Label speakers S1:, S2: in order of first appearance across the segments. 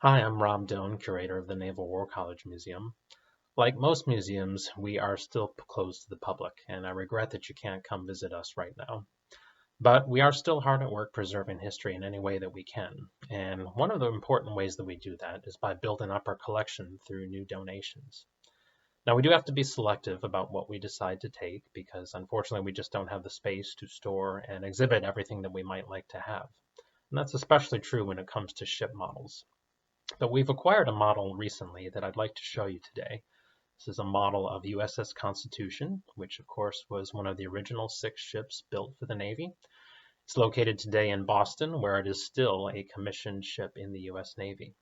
S1: Hi, I'm Rob Doane, Curator of the Naval War College Museum. Like most museums, we are still closed to the public, and I regret that you can't come visit us right now. But we are still hard at work preserving history in any way that we can. And one of the important ways that we do that is by building up our collection through new donations. Now, we do have to be selective about what we decide to take because unfortunately we just don't have the space to store and exhibit everything that we might like to have. And that's especially true when it comes to ship models. But we've acquired a model recently that I'd like to show you today. This is a model of USS Constitution, which of course was one of the original 6 ships built for the Navy. It's located today in Boston, where it is still a commissioned ship in the US Navy.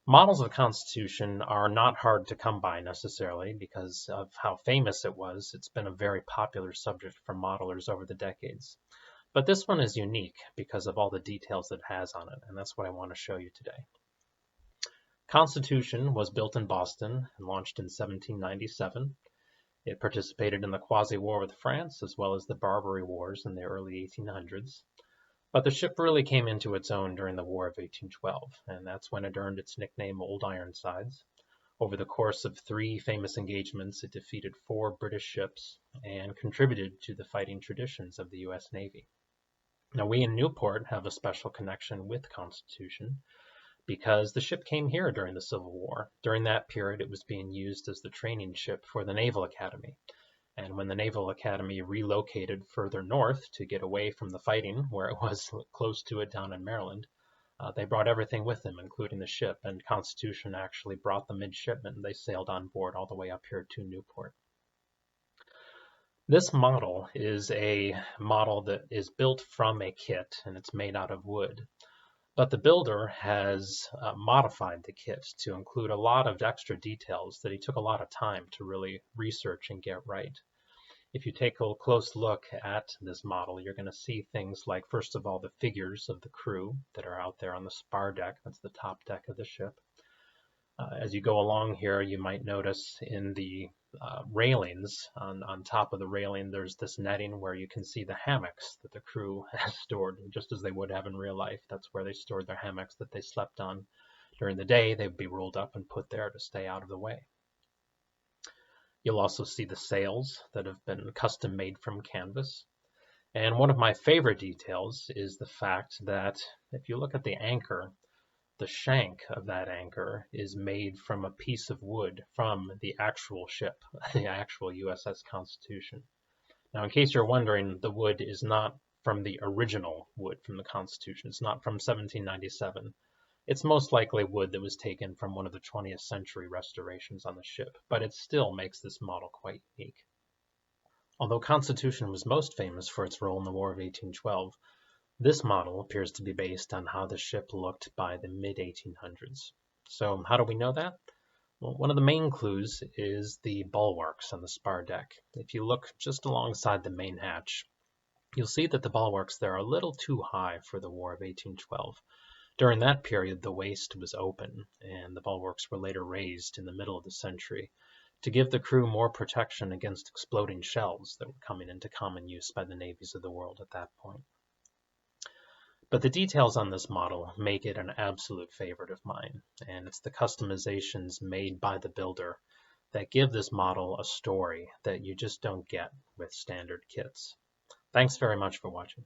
S1: Models of Constitution are not hard to come by necessarily because of how famous it was. It's been a very popular subject for modelers over the decades. But this one is unique because of all the details that it has on it, and that's what I want to show you today. Constitution was built in Boston and launched in 1797. It participated in the Quasi-War with France as well as the Barbary Wars in the early 1800s. But the ship really came into its own during the War of 1812, and that's when it earned its nickname Old Ironsides. Over the course of 3 famous engagements, it defeated 4 British ships and contributed to the fighting traditions of the US Navy. Now, we in Newport have a special connection with Constitution because the ship came here during the Civil War. During that period, it was being used as the training ship for the Naval Academy. And when the Naval Academy relocated further north to get away from the fighting, where it was close to it down in Maryland, they brought everything with them, including the ship, and Constitution actually brought the midshipmen. They sailed on board all the way up here to Newport. This model is a model that is built from a kit, and it's made out of wood. But the builder has modified the kit to include a lot of extra details that he took a lot of time to really research and get right. If you take a close look at this model, you're going to see things like, first of all, the figures of the crew that are out there on the spar deck. That's the top deck of the ship. As you go along here, you might notice in the railings, on top of the railing, there's this netting where you can see the hammocks that the crew has stored, just as they would have in real life. That's where they stored their hammocks that they slept on. During the day, they'd be rolled up and put there to stay out of the way. You'll also see the sails that have been custom made from canvas. And one of my favorite details is the fact that if you look at the anchor, the shank of that anchor is made from a piece of wood from the actual ship, the actual USS Constitution. Now, in case you're wondering, the wood is not from the original wood from the Constitution. It's not from 1797. It's most likely wood that was taken from one of the 20th century restorations on the ship, but it still makes this model quite unique. Although Constitution was most famous for its role in the War of 1812, this model appears to be based on how the ship looked by the mid-1800s. So how do we know that? Well, one of the main clues is the bulwarks on the spar deck. If you look just alongside the main hatch, you'll see that the bulwarks there are a little too high for the War of 1812. During that period, the waist was open, and the bulwarks were later raised in the middle of the century to give the crew more protection against exploding shells that were coming into common use by the navies of the world at that point. But the details on this model make it an absolute favorite of mine, and it's the customizations made by the builder that give this model a story that you just don't get with standard kits. Thanks very much for watching.